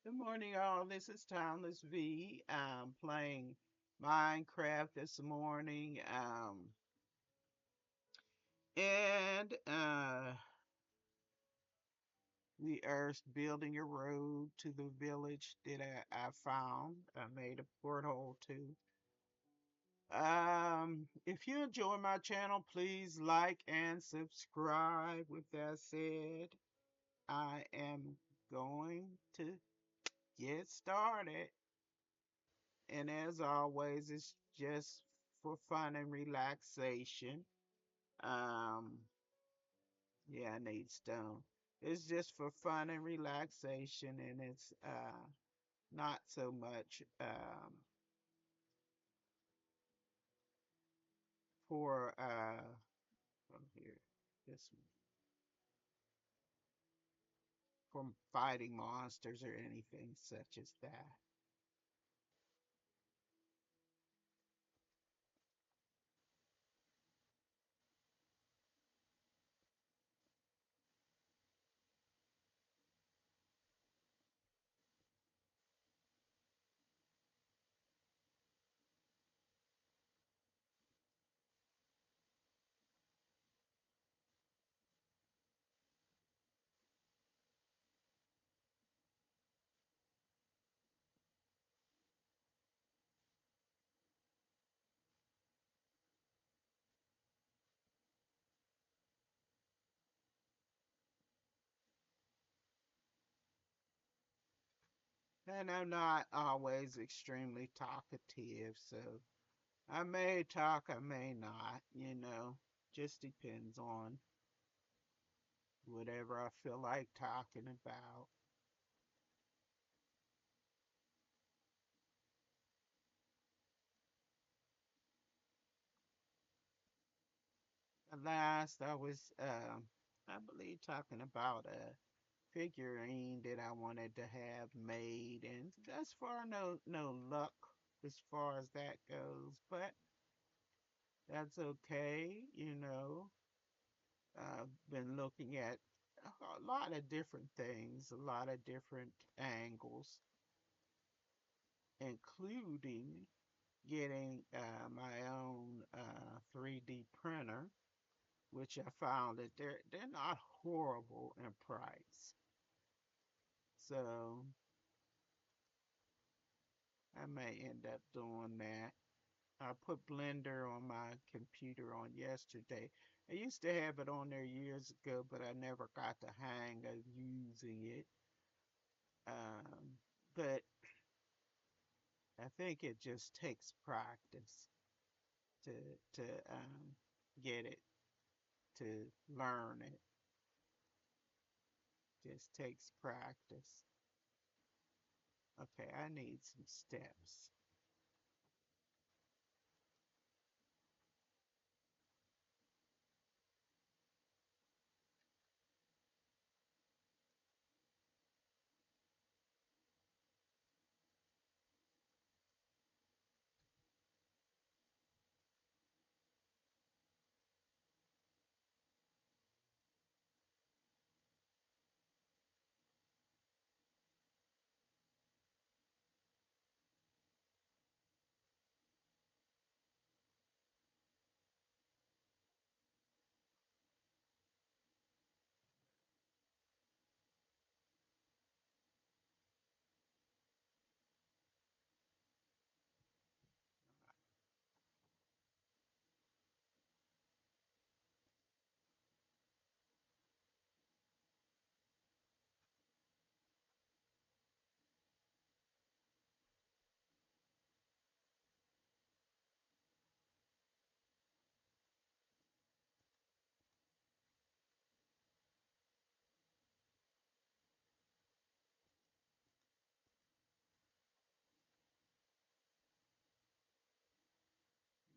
Good morning, all. This is TimelessV. I'm playing Minecraft this morning. And we are building a road to the village that I found. I made a porthole to. If you enjoy my channel, please like and subscribe. With that said, I am going to get started. And as always, it's just for fun and relaxation. Um, yeah, I need stone. It's just for fun and relaxation, and it's not so much for from here, this one, from fighting monsters or anything such as that. And I'm not always extremely talkative, so I may talk, I may not, just depends on whatever I feel like talking about. Last, I was, I believe, talking about a figurine that I wanted to have made, and thus far, no luck as far as that goes. But that's okay, I've been looking at a lot of different things, a lot of different angles, including getting my own 3D printer, which I found that they're not horrible in price. So I may end up doing that. I put Blender on my computer on yesterday. I used to have it on there years ago, but I never got the hang of using it. Um, but I think it just takes practice to get it, to learn it. Just takes practice. Okay, I need some steps.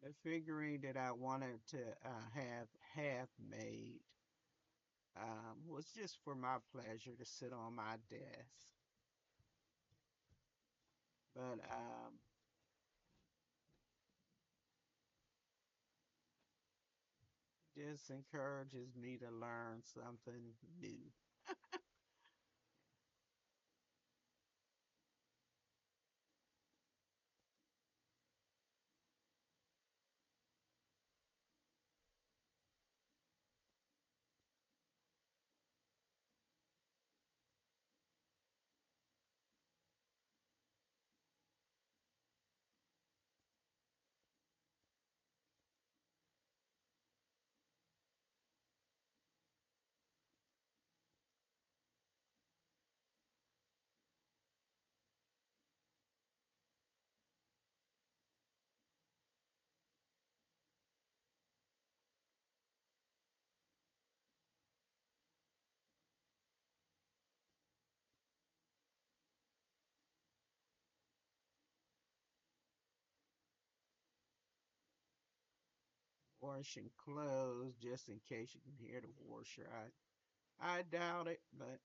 The figurine that I wanted to have made was just for my pleasure to sit on my desk. But just encourages me to learn something new. washing clothes just in case you can hear the washer. I doubt it, but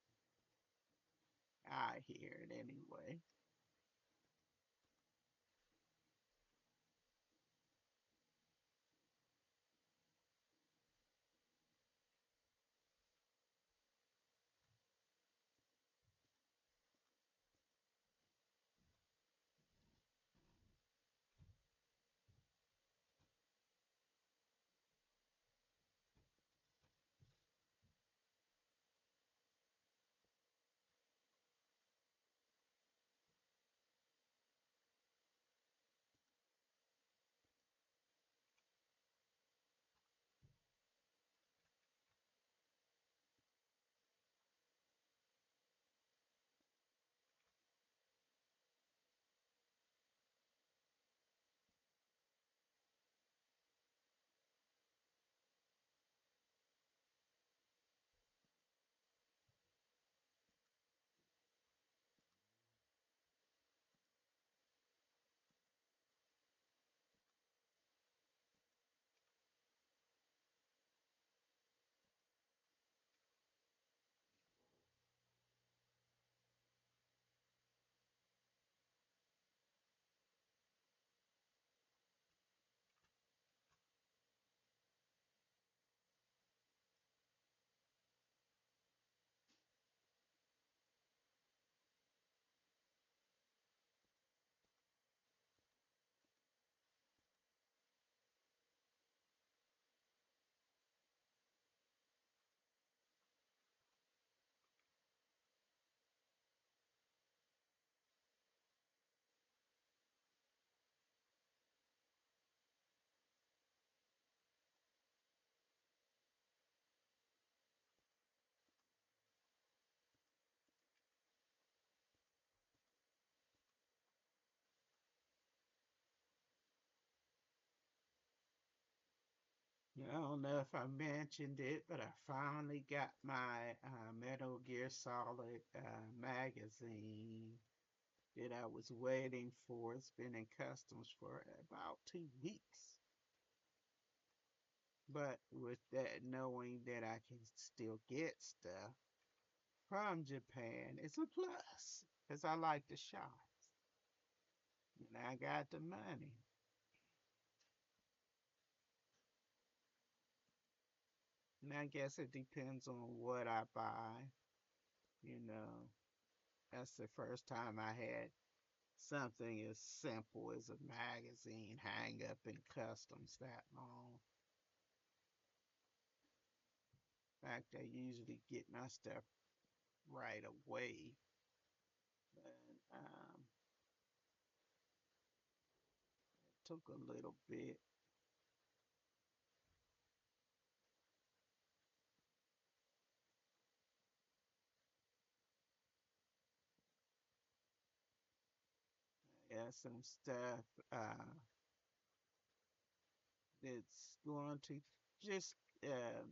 I hear it anyway. I don't know if I mentioned it, but I finally got my Metal Gear Solid magazine that I was waiting for. It's been in customs for about 2 weeks. But with that, knowing that I can still get stuff from Japan, it's a plus because I like to shop and I got the money. And I guess it depends on what I buy. You know, that's the first time I had something as simple as a magazine hang up in customs that long. In fact, I usually get my stuff right away, but it took a little bit. Yeah, some stuff that's going to just uh,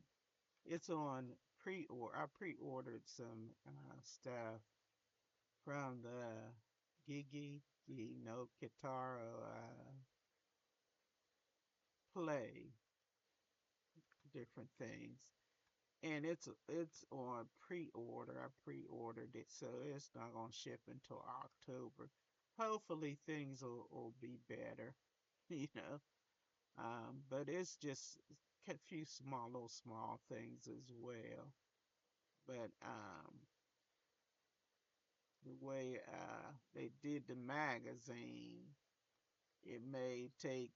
it's on pre-order. I pre-ordered some stuff from the Gigi, no Kitaro play different things, and it's on pre-order. I pre-ordered it, so it's not gonna ship until October. Hopefully things will be better, you know. But it's just a few small things as well. But the way they did the magazine, it may take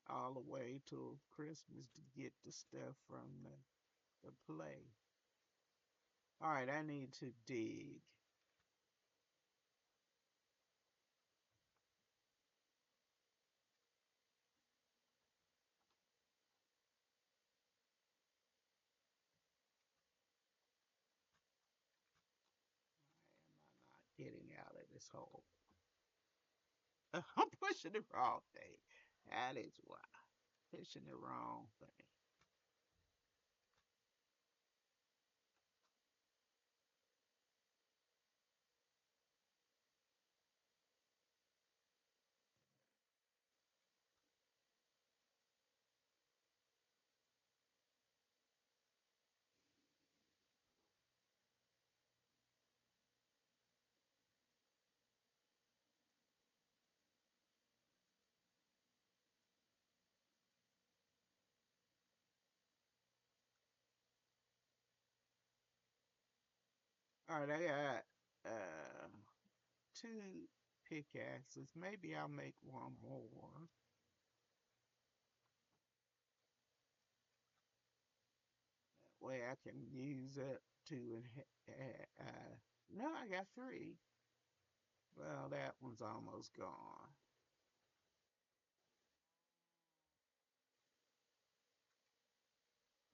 all the way till Christmas to get the stuff from the play. All right, I need to dig. Why am I not getting out of this hole? I'm pushing the wrong thing. That is why. Pushing the wrong thing. All right, I got two pickaxes. Maybe I'll make one more. That way I can use it to no, I got three. Well, that one's almost gone.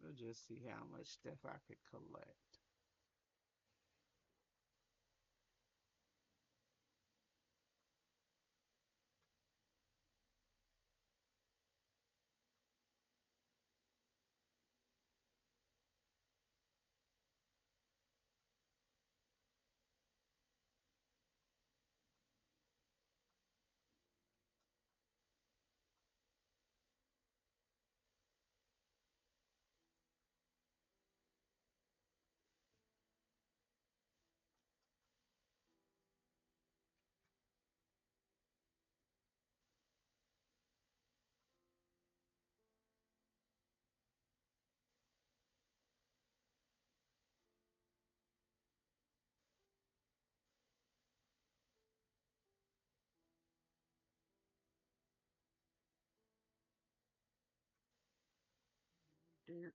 We'll just see how much stuff I could collect. Dirt.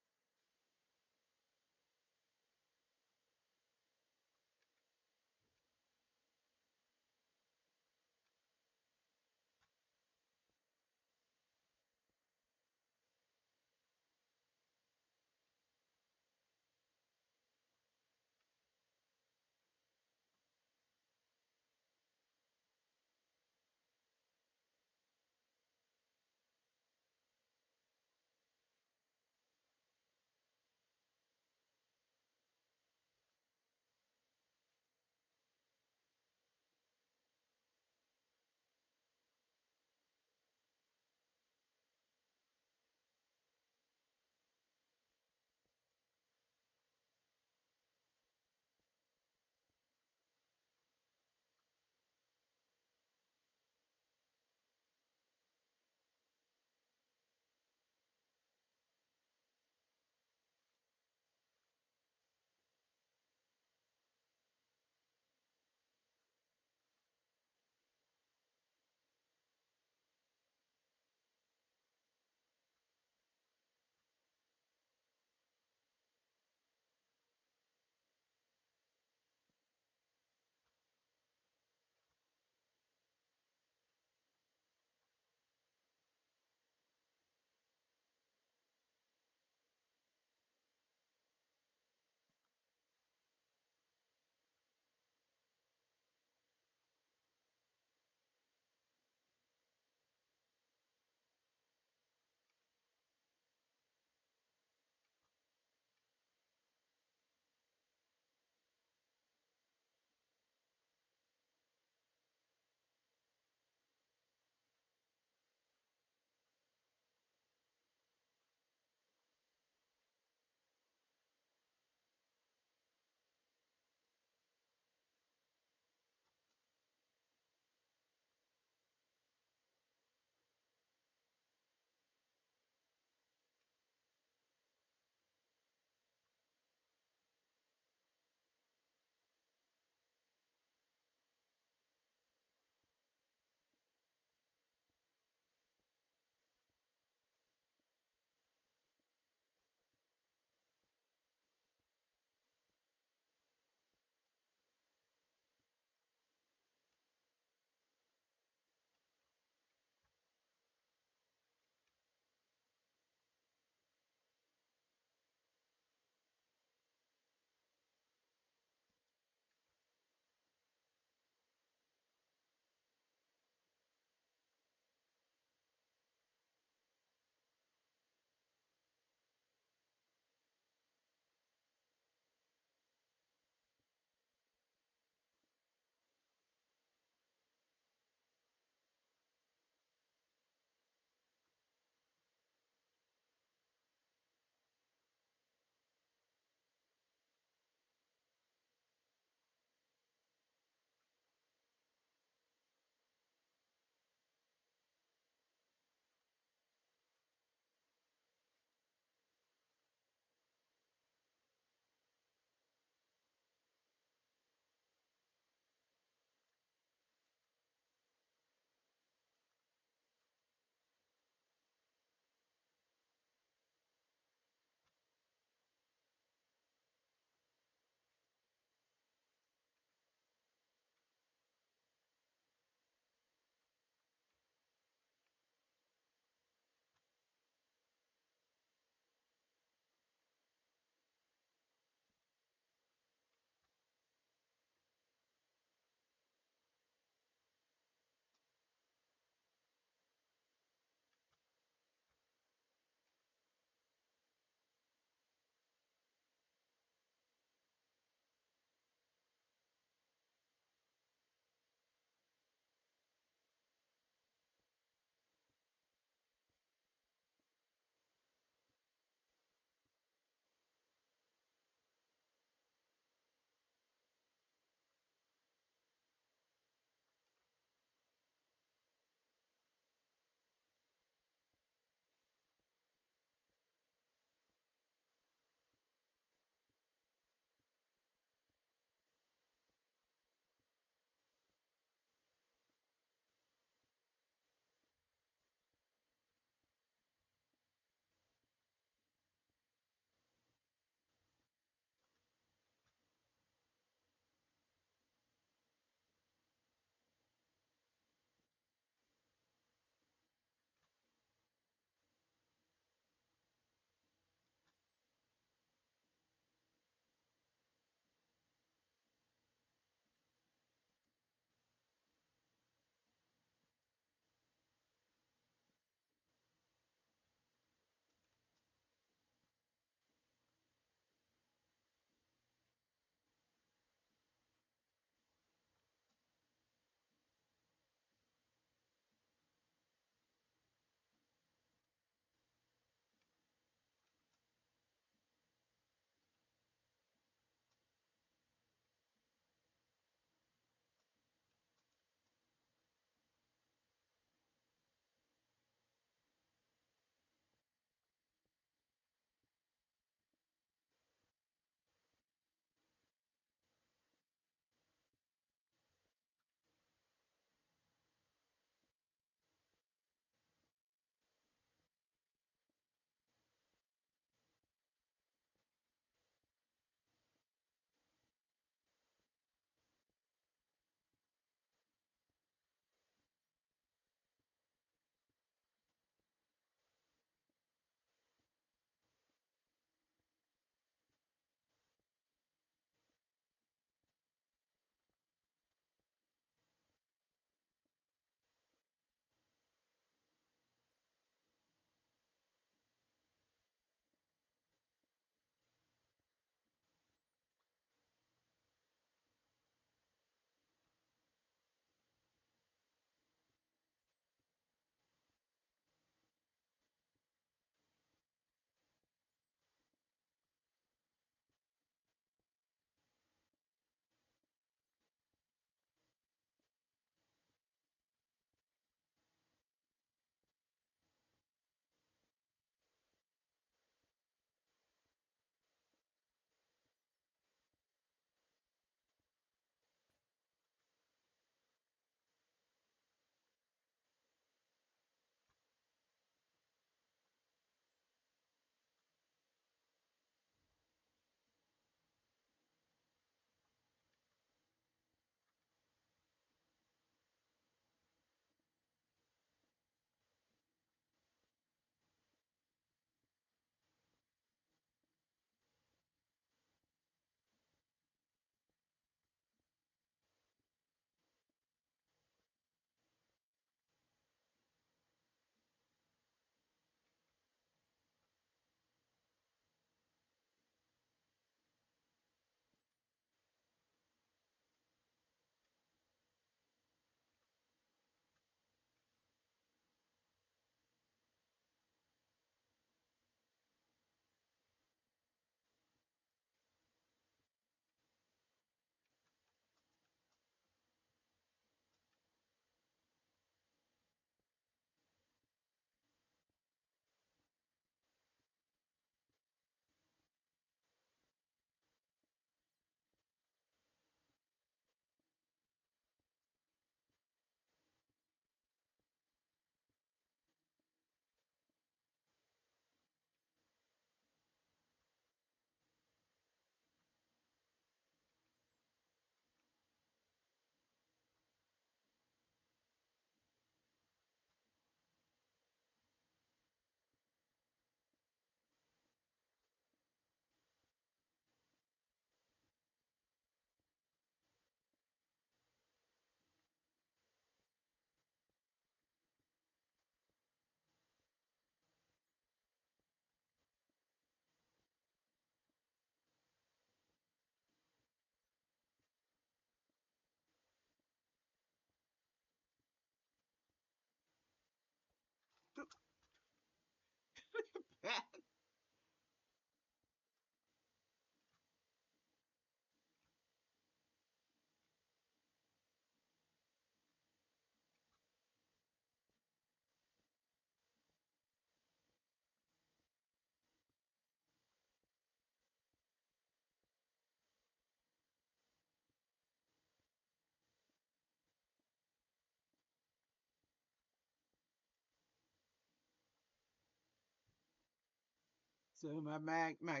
So my my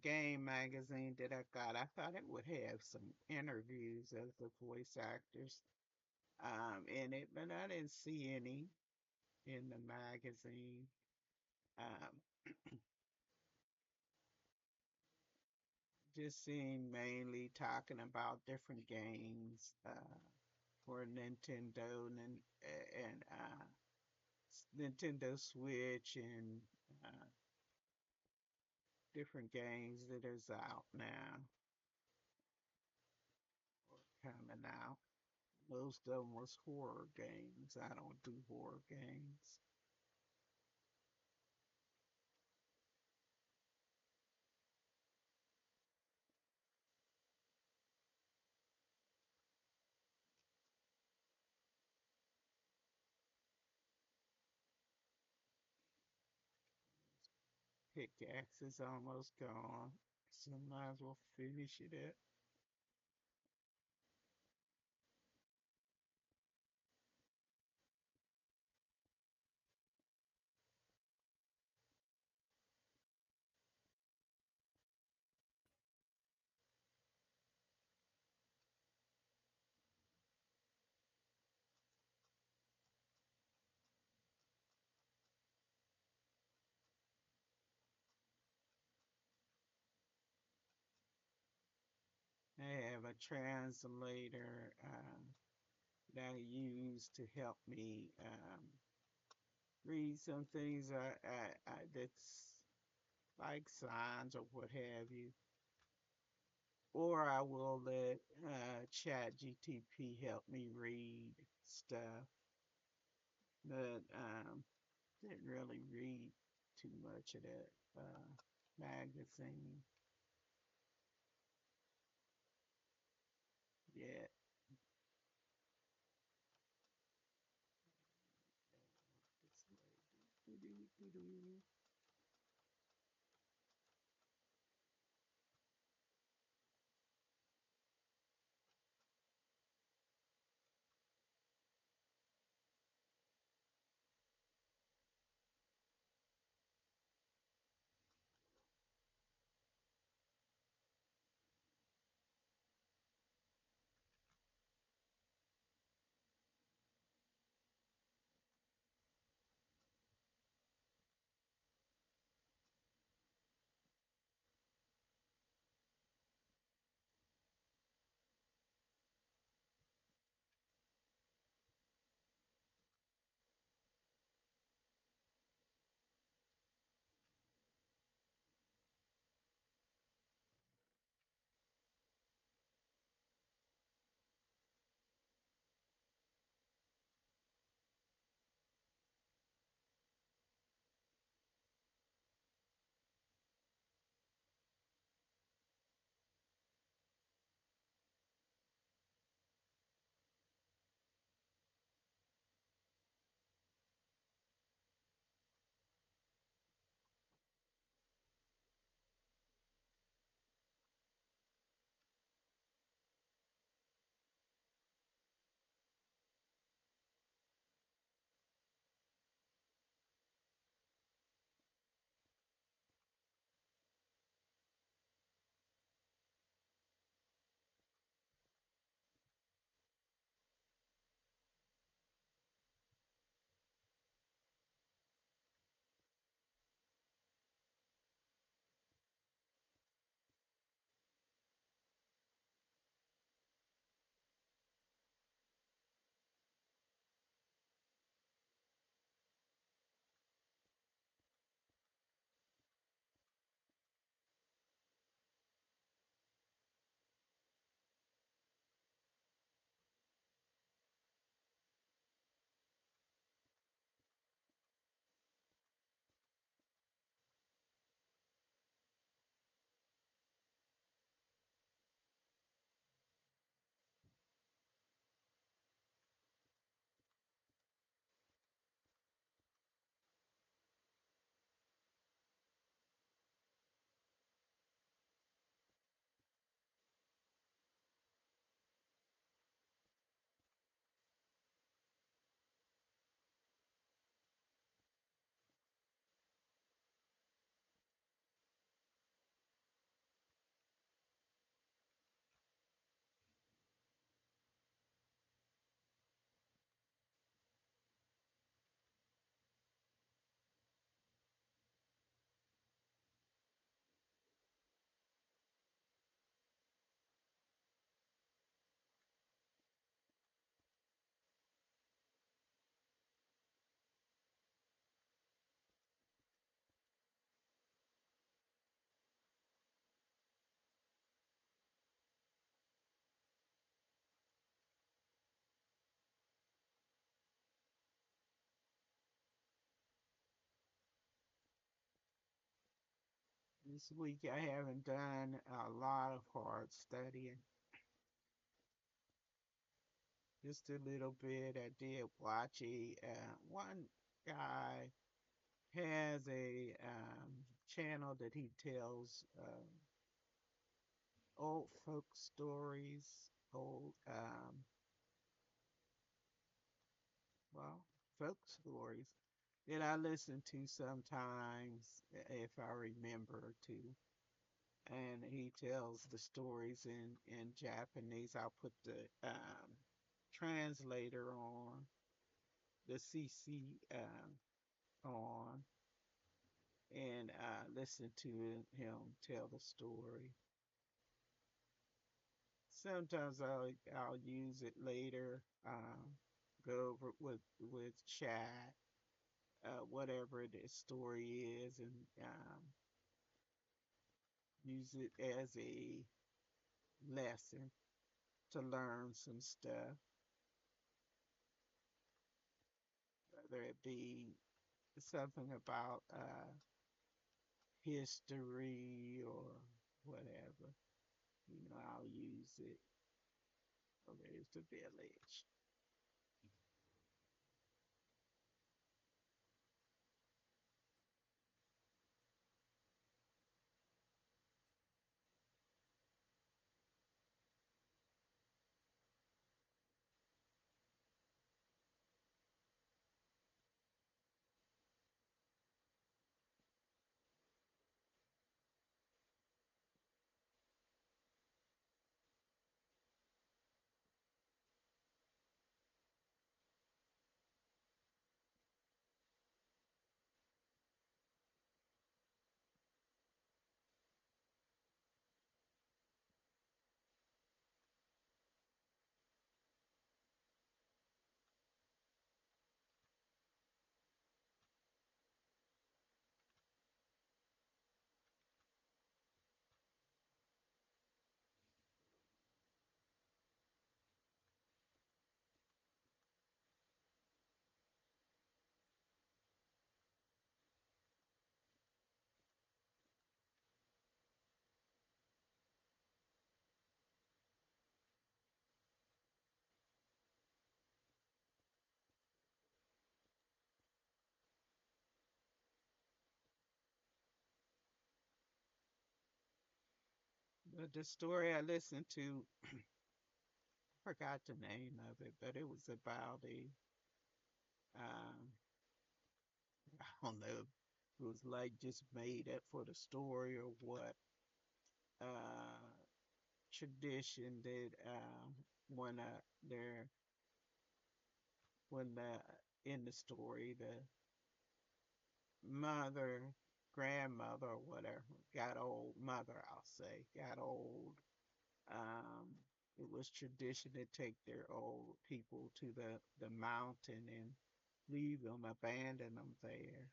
game magazine that I got, I thought it would have some interviews of the voice actors in it, but I didn't see any in the magazine. Um, just seeing mainly talking about different games for Nintendo and Nintendo Switch and uh, different games that is out now or coming out. Most of them was horror games. I don't do horror games. Pickaxe is almost gone, so might as well finish it up. I have a translator that I use to help me read some things that's like signs or what have you. Or I will let Chat GTP help me read stuff. But didn't really read too much of that magazine yet. This week I haven't done a lot of hard studying. Just a little bit. I did watch one guy has a channel that he tells old folk stories, old well, folk stories that I listen to sometimes if I remember to. And he tells the stories in Japanese. I'll put the translator on, the CC on, and listen to him tell the story. Sometimes I'll use it later, go over it with chat, whatever the story is, and use it as a lesson to learn some stuff, whether it be something about history or whatever. I'll use it. Oh, there's the village. But the story I listened to, I forgot the name of it, but it was about um, I don't know, if it was like just made up for the story or what. Tradition that when they're when in the story the mother, grandmother, or whatever got old, mother I'll say got old. Um, it was tradition to take their old people to the mountain and leave them, abandon them there.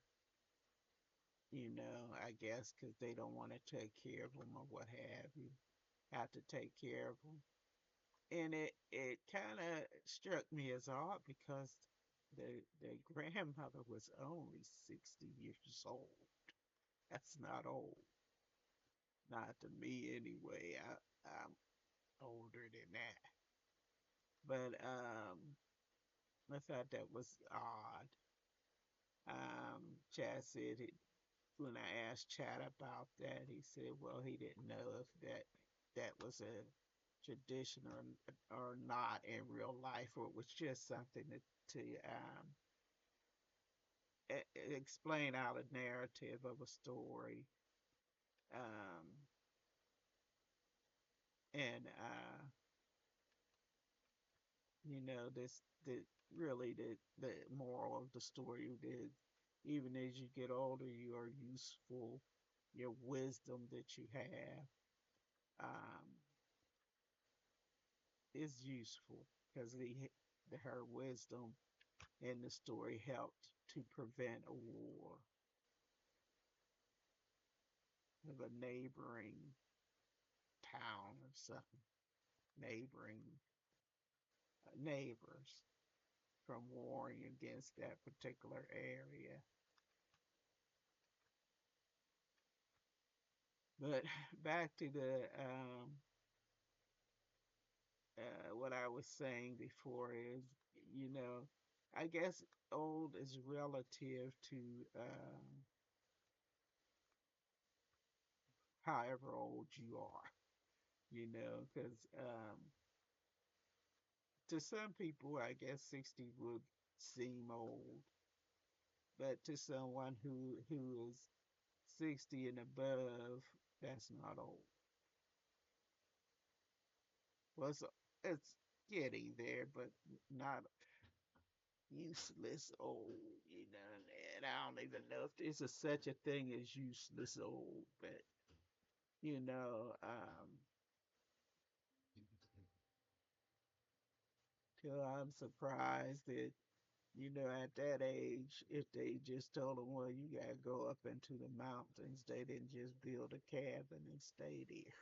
I guess because they don't want to take care of them or what have you. Have to take care of them. And it kind of struck me as odd because the grandmother was only 60 years old. That's not old, not to me anyway. I'm older than that, but I thought that was odd. Chad said it when I asked Chad about that. He said, well, he didn't know if that was a tradition or not in real life, or it was just something to explain out a narrative of a story. Um, and this the really the moral of the story is even as you get older, you are useful. Your wisdom that you have um, is useful because her wisdom in the story helped to prevent a war with a neighboring town or something, neighboring neighbors from warring against that particular area. But back to the what I was saying before is, you know, I guess old is relative to however old you are, because to some people, I guess 60 would seem old, but to someone who is 60 and above, that's not old. Well, it's getting there, but not useless old, and I don't even know if there's such a thing as useless old, but you know, till I'm surprised that, at that age, if they just told them, well, you gotta go up into the mountains, they didn't just build a cabin and stay there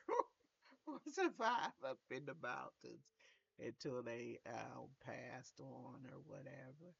or survive up in the mountains until they passed on or whatever.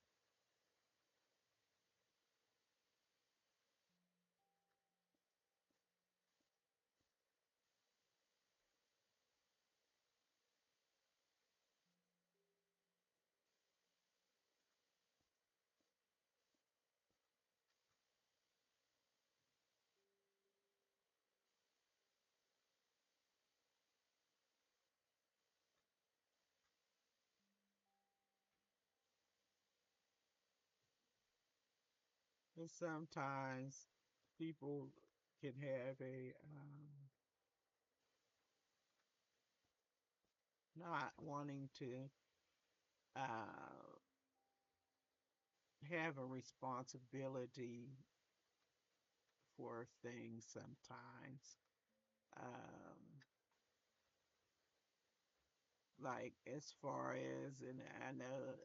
And sometimes people can have a not wanting to uh, have a responsibility for things sometimes. Um, like as far as, and I know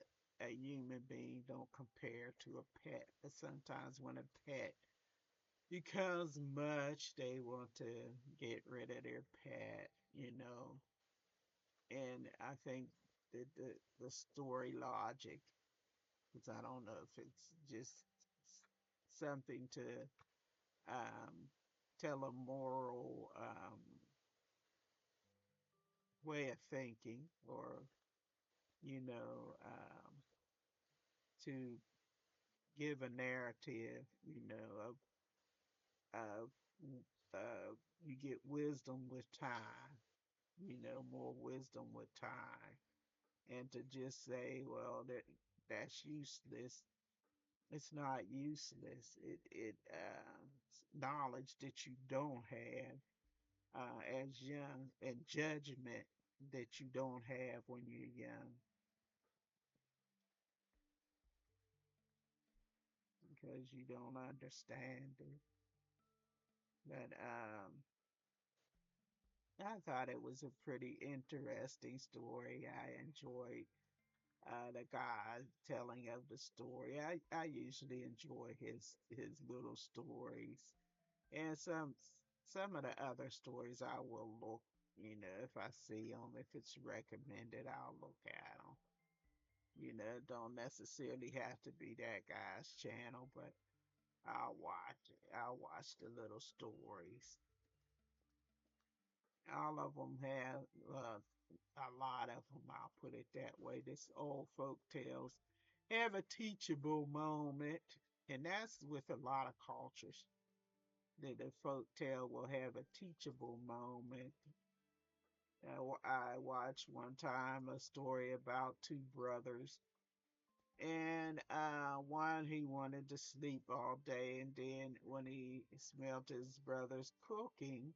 a human being don't compare to a pet, but sometimes when a pet becomes much, they want to get rid of their pet. And I think that the story logic, because I don't know if it's just something to um, tell a moral way of thinking, or to give a narrative, of you get wisdom with time, more wisdom with time, and to just say, well, that's useless. It's not useless. It's knowledge that you don't have as young, and judgment that you don't have when you're young, because you don't understand it. But I thought it was a pretty interesting story. I enjoyed the guy telling of the story. I usually enjoy his little stories, and some of the other stories I will look. If I see them, if it's recommended, I'll look at them. It don't necessarily have to be that guy's channel, but I'll watch it. I'll watch the little stories. All of them have a lot of them. I'll put it that way. This old folk tales have a teachable moment, and that's with a lot of cultures. That the folk tale will have a teachable moment. I watched one time a story about two brothers, and one, he wanted to sleep all day, and then when he smelled his brother's cooking,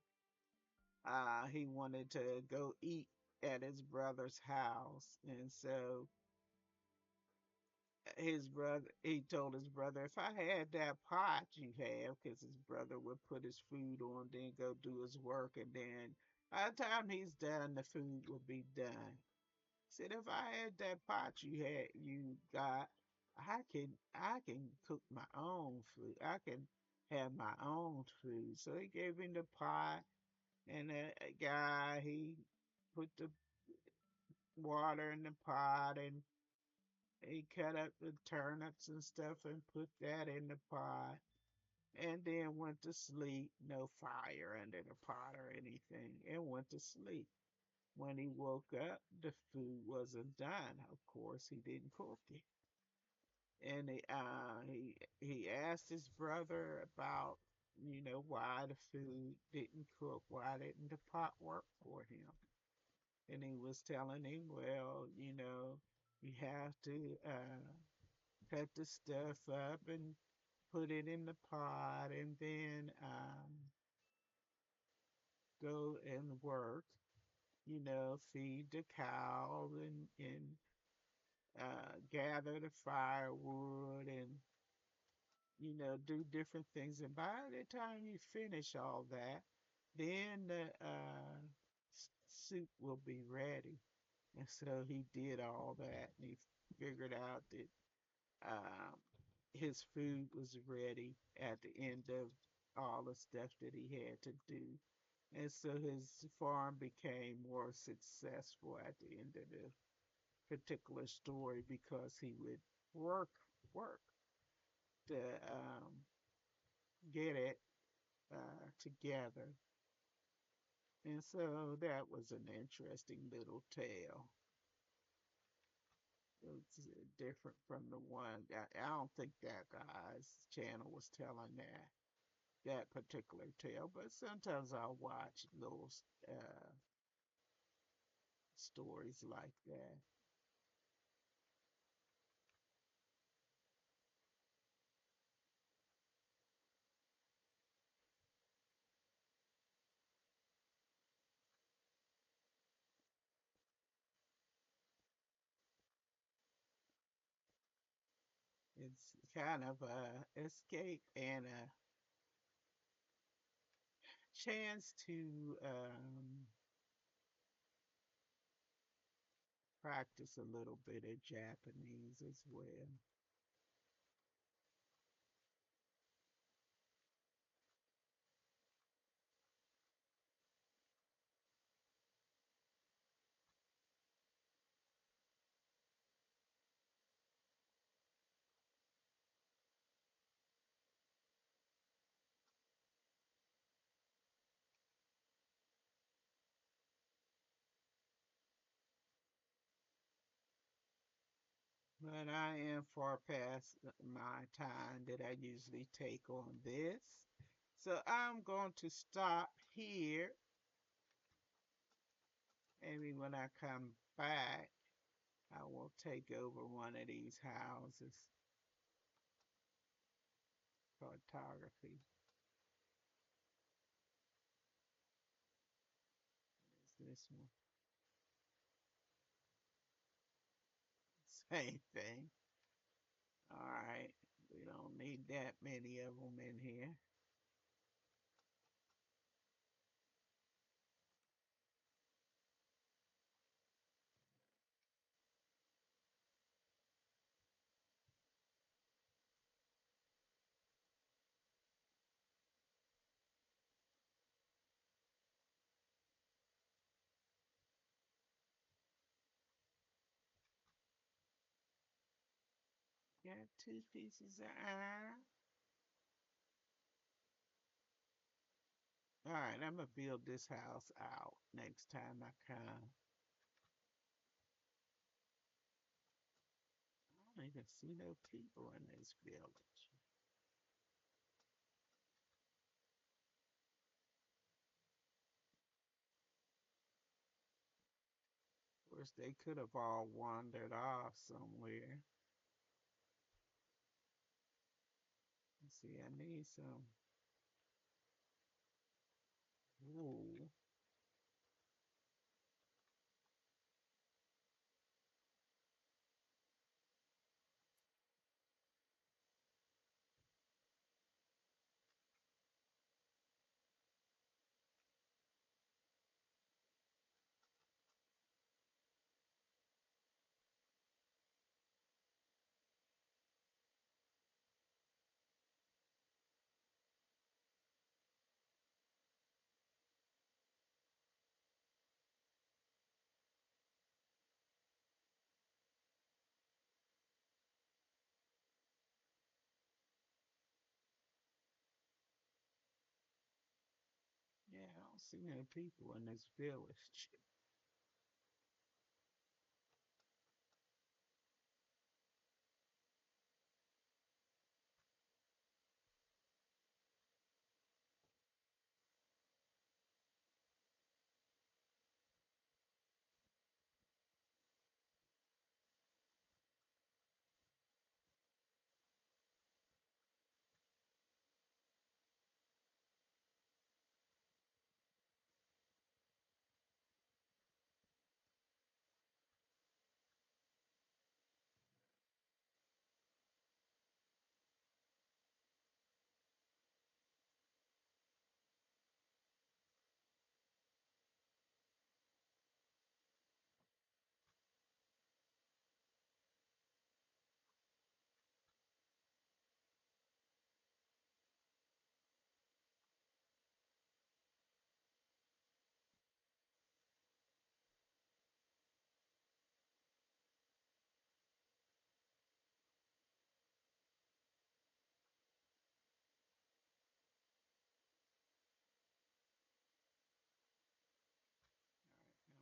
he wanted to go eat at his brother's house. And so he told his brother, if I had that pot you have, because his brother would put his food on, then go do his work, and then by the time he's done, the food will be done. He said, if I had that pot you got, I can cook my own food. I can have my own food. So he gave him the pot, and the guy, he put the water in the pot, and he cut up the turnips and stuff and put that in the pot. and then went to sleep. No fire under the pot or anything, and went to sleep. When he woke up, the food wasn't done. Of course, he didn't cook it. And he asked his brother about, why the food didn't cook, why didn't the pot work for him? And he was telling him, well, you have to cut the stuff up and put it in the pot, and then go and work, feed the cow and gather the firewood and do different things. And by the time you finish all that, then the soup will be ready. And so he did all that, and he figured out that um, his food was ready at the end of all the stuff that he had to do. And so his farm became more successful at the end of the particular story because he would work, work to get it together. And so that was an interesting little tale. It's different from the one I don't think that guy's channel was telling that particular tale, but sometimes I'll watch little uh, stories like that. It's kind of a escape and a chance to practice a little bit of Japanese as well. But I am far past my time that I usually take on this. So I'm going to stop here. Maybe when I come back, I will take over one of these houses. Photography is this one. Same thing. All right. We don't need that many of them in here. Got two pieces of iron. All right, I'm gonna build this house out next time I come. I don't even see no people in this village. Of course, they could have all wandered off somewhere. Let's see, I need some wool. too many people in this village.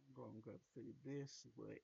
I'm gonna go through this way.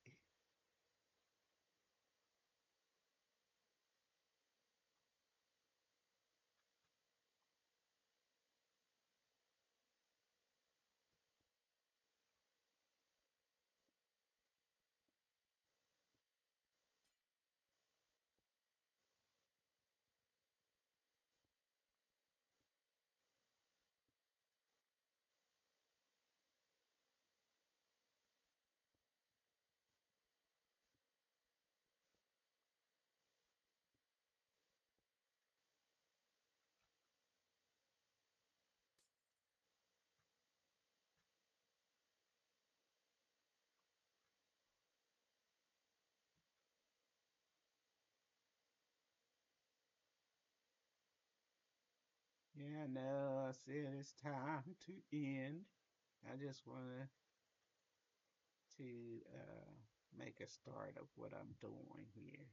Yeah, no, I said it's time to end. I just wanted to make a start of what I'm doing here.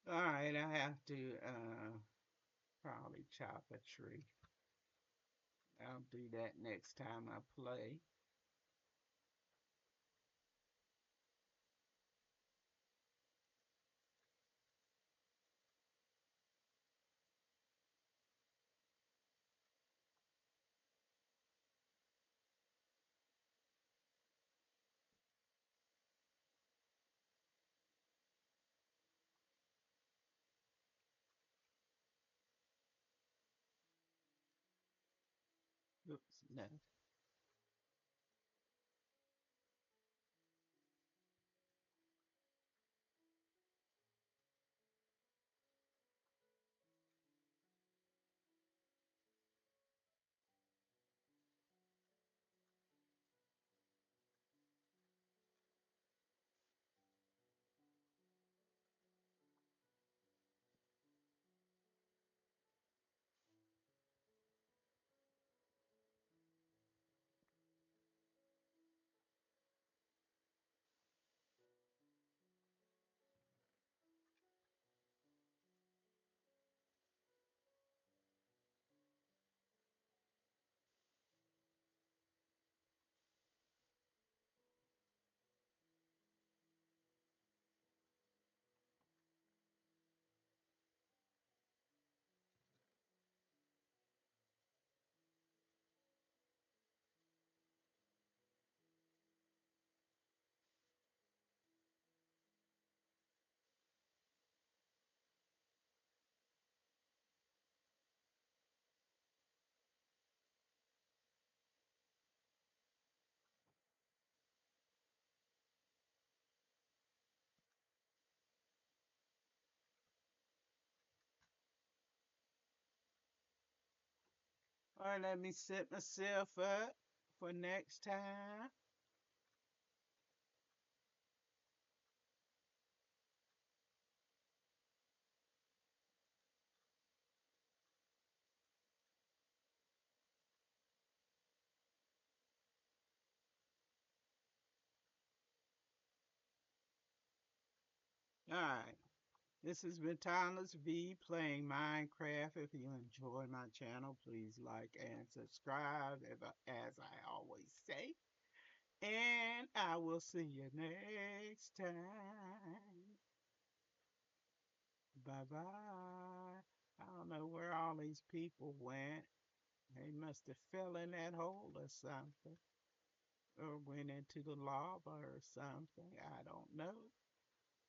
All right, I have to probably chop a tree. I'll do that next time I play. Oops, no. All right, let me set myself up for next time. All right. This has been TimelessV playing Minecraft. If you enjoy my channel, please like and subscribe, as I always say. And I will see you next time. Bye bye. I don't know where all these people went. They must have fell in that hole or something, or went into the lava or something. I don't know.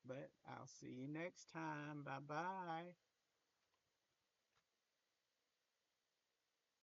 But I'll see you next time. Bye bye.